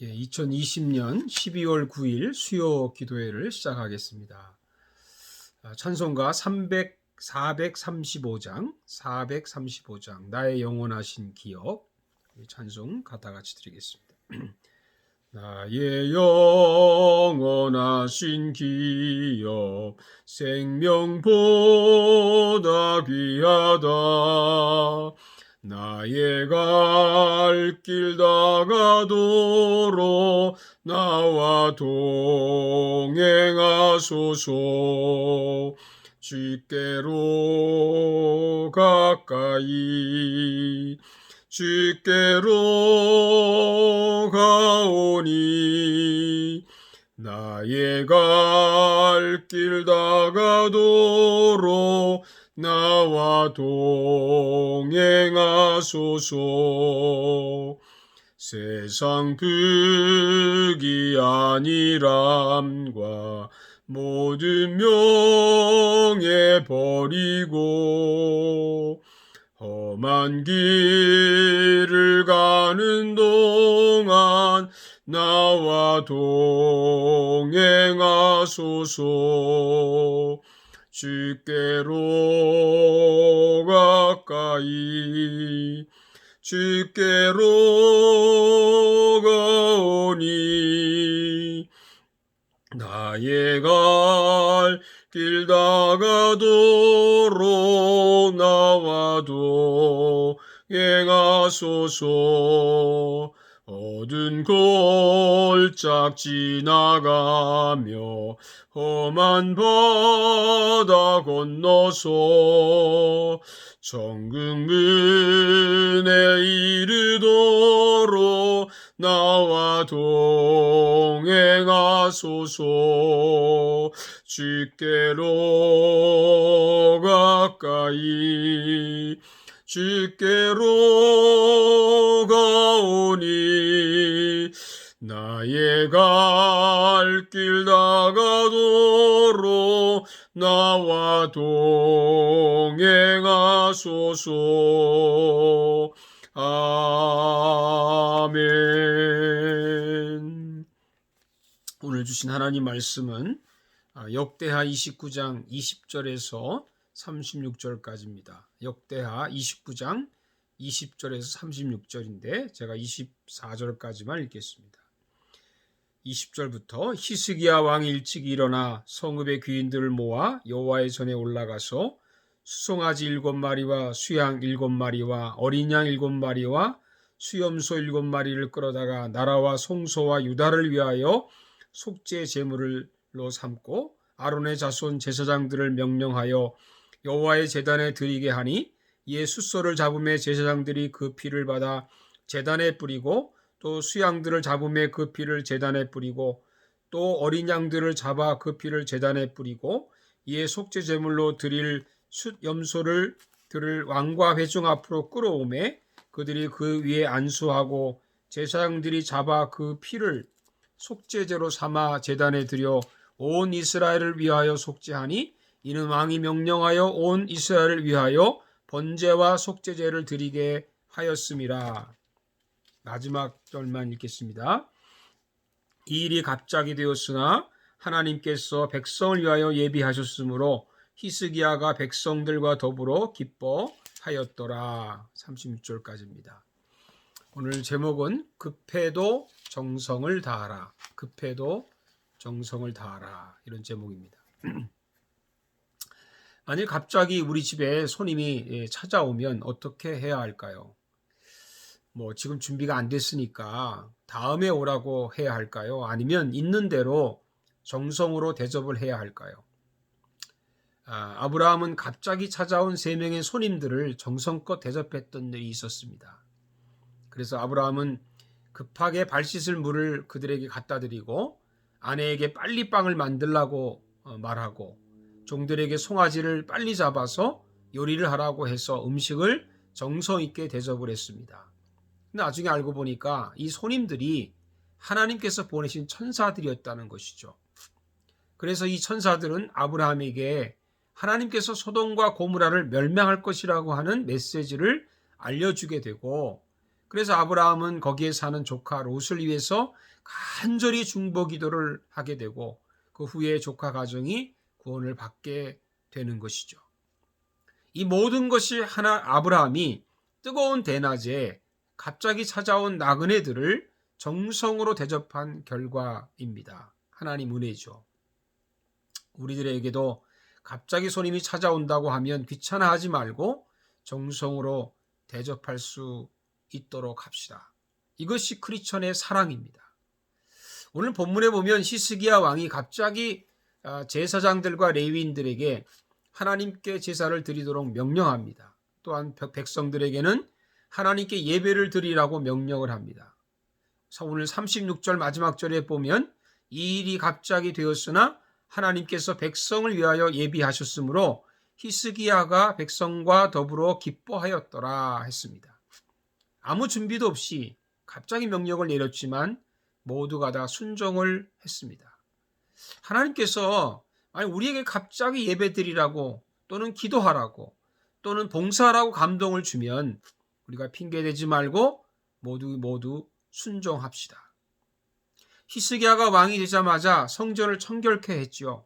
2020년 12월 9일 수요 기도회를 시작하겠습니다. 찬송가 435장 나의 영원하신 기억, 찬송 가다 같이 드리겠습니다. 나의 영원하신 기억, 생명보다 귀하다. 나의 갈 길 다가도록 나와 동행하소서. 주께로 가까이 주께로 가오니 나의 갈 길 다가도록 나와 동행하소서. 세상 득이 아니람과 모든 명예 버리고 험한 길을 가는 동안 나와 동행하소서. 주께로 가까이 주께로 가오니 나의 갈 길 다가도록 나와 동행하소서. 어두운 골짝 지나가며 험한 바다 건너서 천국 문에 이르도록 나와 동행하소서. 주께로 가까이 주께로 가오니 나의 갈 길 다가도록 나와 동행하소서. 아멘. 오늘 주신 하나님 말씀은 역대하 29장 20절에서 36절까지입니다. 역대하 29장 20절에서 36절인데 제가 24절까지만 읽겠습니다. 20절부터 히스기야 왕이 일찍 일어나 성읍의 귀인들을 모아 여호와의 전에 올라가서 수송아지 7마리와 수양 7마리와 어린 양 7마리와 수염소 7마리를 끌어다가 나라와 송소와 유다를 위하여 속죄 제물로 삼고 아론의 자손 제사장들을 명령하여 여호와의 제단에 드리게 하니 이에 숫소를 잡음에 제사장들이 그 피를 받아 제단에 뿌리고 또 수양들을 잡음에 그 피를 제단에 뿌리고 또 어린 양들을 잡아 그 피를 제단에 뿌리고 이에 속죄 제물로 드릴 숫염소를 들을 왕과 회중 앞으로 끌어오매 그들이 그 위에 안수하고 제사장들이 잡아 그 피를 속죄제로 삼아 제단에 드려 온 이스라엘을 위하여 속죄하니 이는 왕이 명령하여 온 이스라엘을 위하여 번제와 속죄제를 드리게 하였음이라. 마지막 절만 읽겠습니다. 이 일이 갑자기 되었으나 하나님께서 백성을 위하여 예비하셨으므로 히스기야가 백성들과 더불어 기뻐하였더라. 36절까지입니다. 오늘 제목은 급해도 정성을 다하라. 급해도 정성을 다하라. 이런 제목입니다. 만일 갑자기 우리 집에 손님이 찾아오면 어떻게 해야 할까요? 지금 준비가 안 됐으니까 다음에 오라고 해야 할까요? 아니면 있는 대로 정성으로 대접을 해야 할까요? 아브라함은 갑자기 찾아온 3명의 손님들을 정성껏 대접했던 일이 있었습니다. 그래서 아브라함은 급하게 발 씻을 물을 그들에게 갖다 드리고 아내에게 빨리 빵을 만들라고 말하고 종들에게 송아지를 빨리 잡아서 요리를 하라고 해서 음식을 정성 있게 대접을 했습니다. 나중에 알고 보니까 이 손님들이 하나님께서 보내신 천사들이었다는 것이죠. 그래서 이 천사들은 아브라함에게 하나님께서 소돔과 고모라를 멸망할 것이라고 하는 메시지를 알려주게 되고 그래서 아브라함은 거기에 사는 조카 롯을 위해서 간절히 중보 기도를 하게 되고 그 후에 조카 가정이 구원을 받게 되는 것이죠. 이 모든 것이 아브라함이 뜨거운 대낮에 갑자기 찾아온 나그네들을 정성으로 대접한 결과입니다. 하나님 은혜죠. 우리들에게도 갑자기 손님이 찾아온다고 하면 귀찮아하지 말고 정성으로 대접할 수 있도록 합시다. 이것이 크리스천의 사랑입니다. 오늘 본문에 보면 히스기야 왕이 갑자기 제사장들과 레위인들에게 하나님께 제사를 드리도록 명령합니다. 또한 백성들에게는 하나님께 예배를 드리라고 명령을 합니다. 오늘 36절 마지막 절에 보면 이 일이 갑자기 되었으나 하나님께서 백성을 위하여 예비하셨으므로 히스기야가 백성과 더불어 기뻐하였더라 했습니다. 아무 준비도 없이 갑자기 명령을 내렸지만 모두가 다 순종을 했습니다. 하나님께서 우리에게 갑자기 예배드리라고 또는 기도하라고 또는 봉사하라고 감동을 주면 우리가 핑계대지 말고 모두 순종합시다. 히스기야가 왕이 되자마자 성전을 청결케 했지요.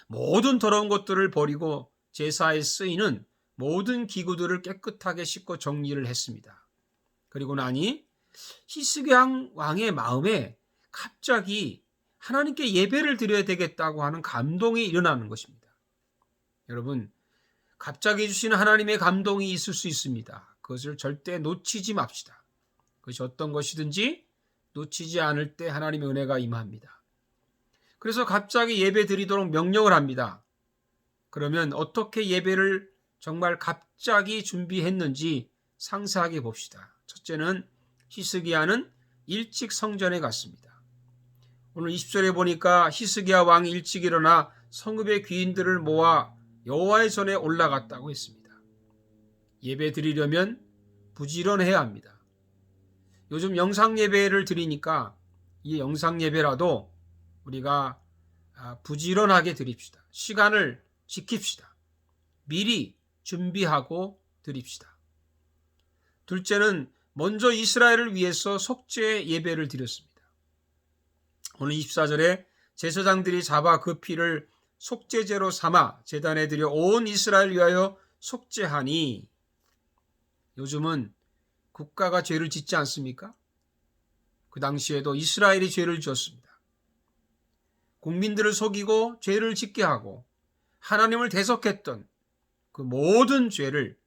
모든 더러운 것들을 버리고 제사에 쓰이는 모든 기구들을 깨끗하게 씻고 정리를 했습니다. 그리고 나니 히스기야 왕의 마음에 갑자기 하나님께 예배를 드려야 되겠다고 하는 감동이 일어나는 것입니다. 여러분, 갑자기 주시는 하나님의 감동이 있을 수 있습니다. 그것을 절대 놓치지 맙시다. 그것이 어떤 것이든지 놓치지 않을 때 하나님의 은혜가 임합니다. 그래서 갑자기 예배 드리도록 명령을 합니다. 그러면 어떻게 예배를 정말 갑자기 준비했는지 상세하게 봅시다. 첫째는 히스기야는 일찍 성전에 갔습니다. 오늘 20절에 보니까 히스기야 왕이 일찍 일어나 성읍의 귀인들을 모아 여호와의 전에 올라갔다고 했습니다. 예배 드리려면 부지런해야 합니다. 요즘 영상 예배를 드리니까 이 영상 예배라도 우리가 부지런하게 드립시다. 시간을 지킵시다. 미리 준비하고 드립시다. 둘째는 먼저 이스라엘을 위해서 속죄 예배를 드렸습니다. 오늘 24절에 제사장들이 잡아 그 피를 속죄제로 삼아 제단에 드려 온 이스라엘 위하여 속죄하니, 요즘은 국가가 죄를 짓지 않습니까? 그 당시에도 이스라엘이 죄를 지었습니다. 국민들을 속이고 죄를 짓게 하고 하나님을 대적했던 그 모든 죄를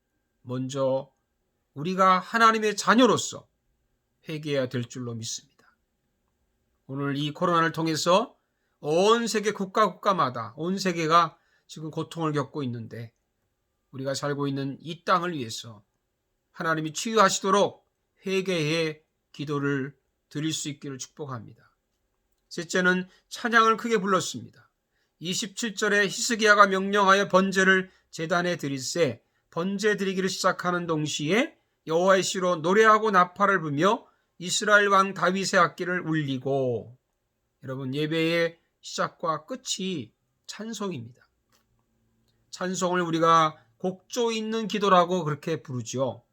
먼저 우리가 하나님의 자녀로서 회개해야 될 줄로 믿습니다. 오늘 이 코로나를 통해서 온 세계 국가마다 온 세계가 지금 고통을 겪고 있는데 우리가 살고 있는 이 땅을 위해서 하나님이 치유하시도록 회개의 기도를 드릴 수 있기를 축복합니다. 셋째는 찬양을 크게 불렀습니다. 27절에 히스기야가 명령하여 번제를 제단에 드릴새 번제 드리기를 시작하는 동시에 여호와의 시로 노래하고 나팔을 불며 이스라엘 왕 다윗의 악기를 울리고, 여러분, 예배의 시작과 끝이 찬송입니다. 찬송을 우리가 곡조 있는 기도라고 그렇게 부르죠.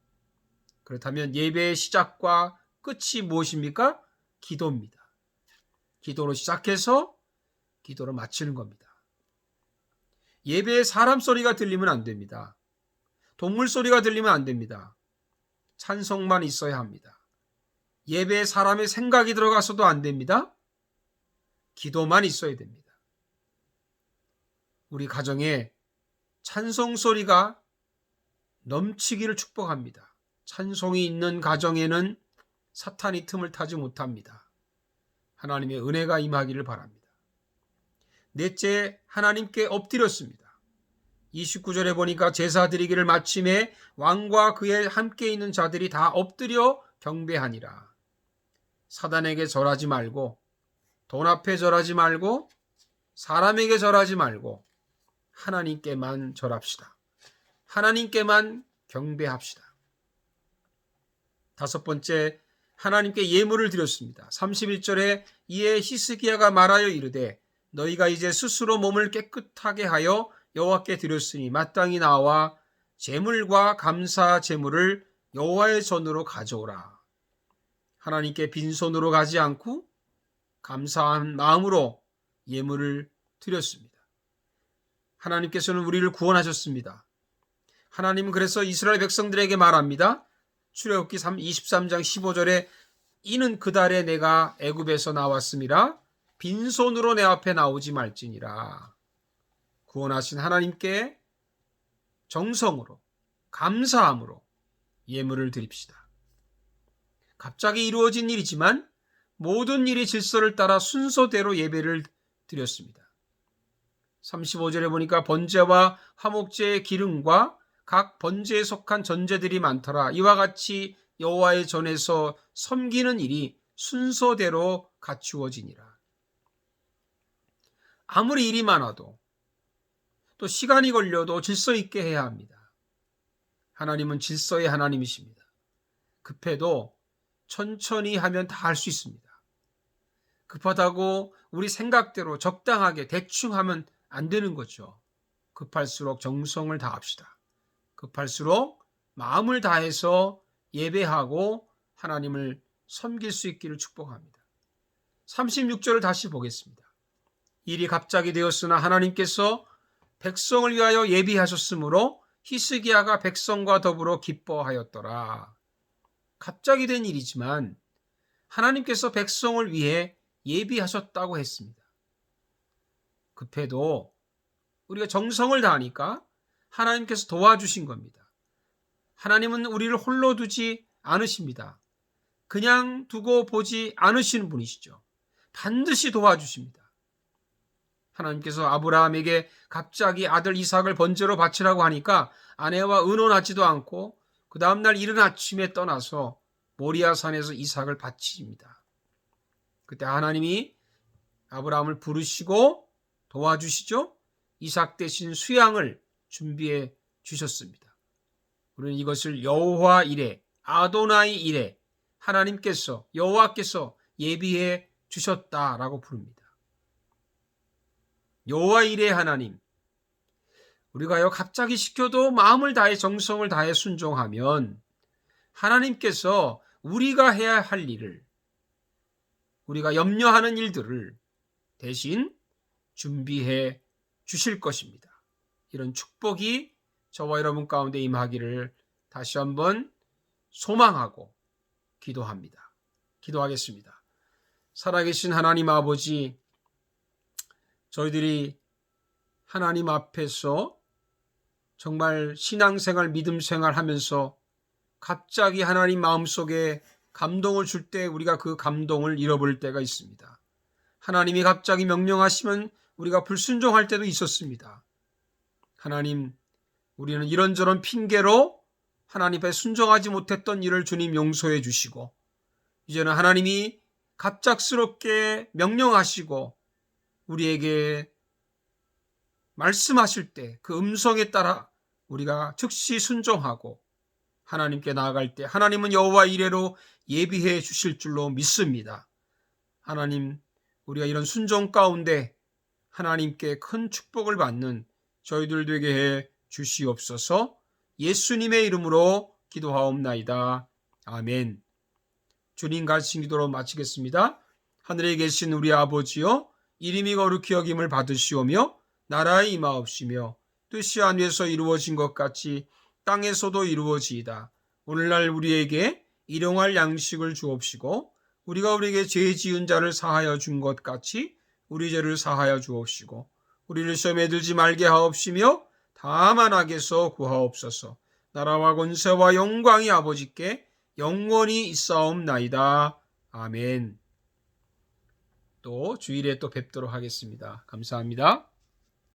그렇다면 예배의 시작과 끝이 무엇입니까? 기도입니다. 기도로 시작해서 기도로 마치는 겁니다. 예배에 사람 소리가 들리면 안 됩니다. 동물 소리가 들리면 안 됩니다. 찬송만 있어야 합니다. 예배에 사람의 생각이 들어가서도 안 됩니다. 기도만 있어야 됩니다. 우리 가정에 찬송 소리가 넘치기를 축복합니다. 찬송이 있는 가정에는 사탄이 틈을 타지 못합니다. 하나님의 은혜가 임하기를 바랍니다. 넷째, 하나님께 엎드렸습니다. 29절에 보니까 제사 드리기를 마침에 왕과 그에 함께 있는 자들이 다 엎드려 경배하니라. 사단에게 절하지 말고, 돈 앞에 절하지 말고, 사람에게 절하지 말고 하나님께만 절합시다. 하나님께만 경배합시다. 다섯 번째, 하나님께 예물을 드렸습니다. 31절에 이에 히스기야가 말하여 이르되 너희가 이제 스스로 몸을 깨끗하게 하여 여호와께 드렸으니 마땅히 나와 제물과 감사 제물을 여호와의 전으로 가져오라. 하나님께 빈손으로 가지 않고 감사한 마음으로 예물을 드렸습니다. 하나님께서는 우리를 구원하셨습니다. 하나님은 그래서 이스라엘 백성들에게 말합니다. 출애굽기 23장 15절에 이는 그달에 내가 애굽에서 나왔음이라 빈손으로 내 앞에 나오지 말지니라. 구원하신 하나님께 정성으로 감사함으로 예물을 드립시다. 갑자기 이루어진 일이지만 모든 일이 질서를 따라 순서대로 예배를 드렸습니다. 35절에 보니까 번제와 화목제의 기름과 각 번제에 속한 전제들이 많더라. 이와 같이 여호와의 전에서 섬기는 일이 순서대로 갖추어지니라. 아무리 일이 많아도 또 시간이 걸려도 질서 있게 해야 합니다. 하나님은 질서의 하나님이십니다. 급해도 천천히 하면 다 할 수 있습니다. 급하다고 우리 생각대로 적당하게 대충 하면 안 되는 거죠. 급할수록 정성을 다합시다. 급할수록 마음을 다해서 예배하고 하나님을 섬길 수 있기를 축복합니다. 36절을 다시 보겠습니다. 일이 갑자기 되었으나 하나님께서 백성을 위하여 예비하셨으므로 히스기야가 백성과 더불어 기뻐하였더라. 갑자기 된 일이지만 하나님께서 백성을 위해 예비하셨다고 했습니다. 급해도 우리가 정성을 다하니까 하나님께서 도와주신 겁니다. 하나님은 우리를 홀로 두지 않으십니다. 그냥 두고 보지 않으시는 분이시죠. 반드시 도와주십니다. 하나님께서 아브라함에게 갑자기 아들 이삭을 번제로 바치라고 하니까 아내와 의논하지도 않고 그 다음날 이른 아침에 떠나서 모리아산에서 이삭을 바칩니다. 그때 하나님이 아브라함을 부르시고 도와주시죠. 이삭 대신 수양을 준비해 주셨습니다. 우리는 이것을 여호와 이레, 아도나이 이레, 하나님께서 여호와께서 예비해 주셨다라고 부릅니다. 여호와 이레 하나님, 우리가요 갑자기 시켜도 마음을 다해 정성을 다해 순종하면 하나님께서 우리가 해야 할 일을, 우리가 염려하는 일들을 대신 준비해 주실 것입니다. 이런 축복이 저와 여러분 가운데 임하기를 다시 한번 소망하고 기도합니다. 기도하겠습니다. 살아계신 하나님 아버지, 저희들이 하나님 앞에서 정말 신앙생활, 믿음생활 하면서 갑자기 하나님 마음속에 감동을 줄 때 우리가 그 감동을 잃어버릴 때가 있습니다. 하나님이 갑자기 명령하시면 우리가 불순종할 때도 있었습니다. 하나님, 우리는 이런저런 핑계로 하나님 앞에 순종하지 못했던 일을 주님 용서해 주시고, 이제는 하나님이 갑작스럽게 명령하시고 우리에게 말씀하실 때 그 음성에 따라 우리가 즉시 순종하고 하나님께 나아갈 때 하나님은 여호와 이레로 예비해 주실 줄로 믿습니다. 하나님, 우리가 이런 순종 가운데 하나님께 큰 축복을 받는 저희들 되게 해 주시옵소서. 예수님의 이름으로 기도하옵나이다. 아멘. 주님 가르친 기도로 마치겠습니다. 하늘에 계신 우리 아버지여, 이름이 거룩히 여김을 받으시오며 나라의 임하옵시며 뜻이 하늘에서 이루어진 것 같이 땅에서도 이루어지이다. 오늘날 우리에게 일용할 양식을 주옵시고 우리가 우리에게 죄 지은 자를 사하여 준 것 같이 우리 죄를 사하여 주옵시고 우리를 시험에 들지 말게 하옵시며 다만 악에서 구하옵소서. 나라와 권세와 영광이 아버지께 영원히 있사옵나이다. 아멘. 또 주일에 또 뵙도록 하겠습니다. 감사합니다.